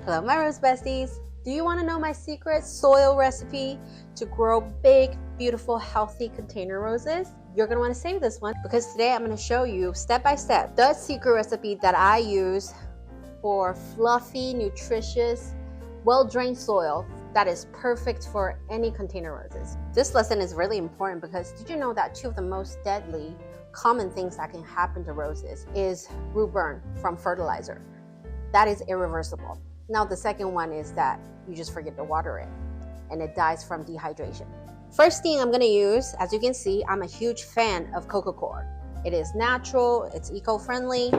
Hello, my rose besties. Do you want to know my secret soil recipe to grow big, beautiful, healthy container roses? You're going to want to save this one because today I'm going to show you step by step the secret recipe that I use for fluffy, nutritious, well-drained soil that is perfect for any container roses. This lesson is really important because did you know that two of the most deadly common things that can happen to roses is root burn from fertilizer. That is irreversible. Now the second one is that you just forget to water it and it dies from dehydration. First thing I'm going to use, as you can see, I'm a huge fan of coco coir. It is natural, it's eco-friendly,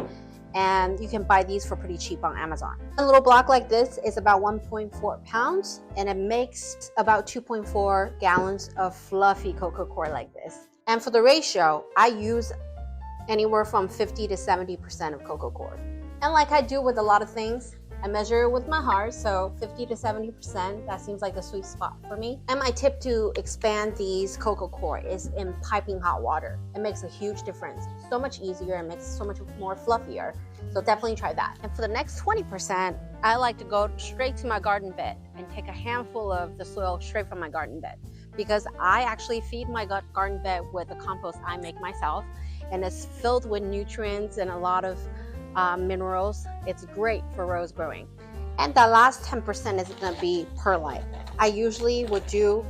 and you can buy these for pretty cheap on Amazon. A little block like this is about 1.4 pounds and it makes about 2.4 gallons of fluffy coco coir like this. And for the ratio, I use anywhere from 50 to 70% of coco coir. And like I do with a lot of things, I measure it with my heart, so 50 to 70%, that seems like the sweet spot for me. And my tip to expand these coco coir is in piping hot water. It makes a huge difference. So much easier, it makes it so much more fluffier. So definitely try that. And for the next 20%, I like to go straight to my garden bed and take a handful of the soil straight from my garden bed. Because I actually feed my garden bed with the compost I make myself. And it's filled with nutrients and a lot of minerals. It's great for rose growing. And the last 10% is going to be perlite. I usually would do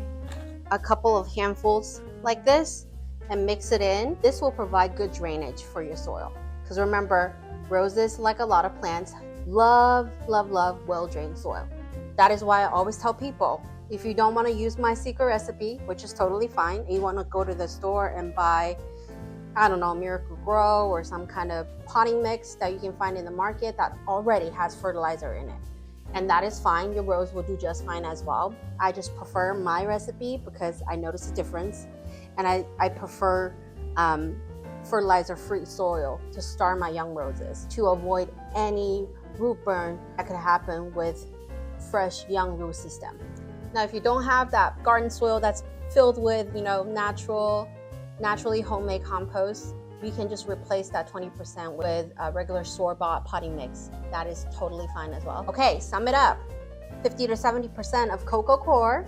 a couple of handfuls like this and mix it in. This will provide good drainage for your soil. Because remember, roses, like a lot of plants, love well-drained soil. That is why I always tell people, if you don't want to use my secret recipe, which is totally fine, and you want to go to the store and buy, I don't know, Miracle Grow or some kind of potting mix that you can find in the market that already has fertilizer in it. And that is fine. Your rose will do just fine as well. I just prefer my recipe because I notice a difference. And I prefer fertilizer-free soil to start my young roses to avoid any root burn that could happen with fresh young root system. Now, if you don't have that garden soil that's filled with, naturally homemade compost, you can just replace that 20% with a regular store-bought potting mix. That is totally fine as well. Okay, sum it up. 50 to 70% of coco coir,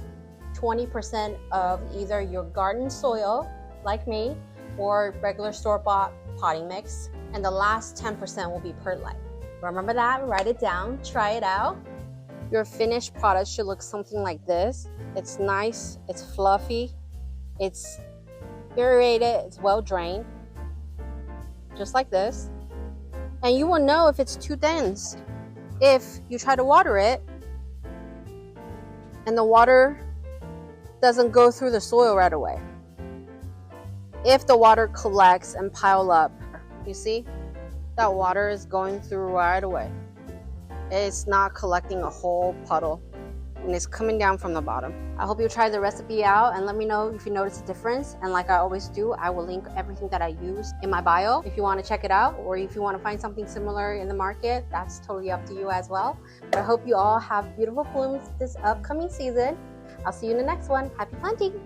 20% of either your garden soil, like me, or regular store-bought potting mix, and the last 10% will be perlite. Remember that, write it down, try it out. Your finished product should look something like this. It's nice, it's fluffy, it's aerated, it's well drained, just like this. And you will know if it's too dense if you try to water it and the water doesn't go through the soil right away. If the water collects and pile up, you see that water is going through right away. It's not collecting a whole puddle and it's coming down from the bottom. I hope you try the recipe out and let me know if you notice a difference. And like I always do, I will link everything that I use in my bio if you want to check it out, or if you want to find something similar in the market, that's totally up to you as well. But I hope you all have beautiful blooms this upcoming season. I'll see you in the next one. Happy planting!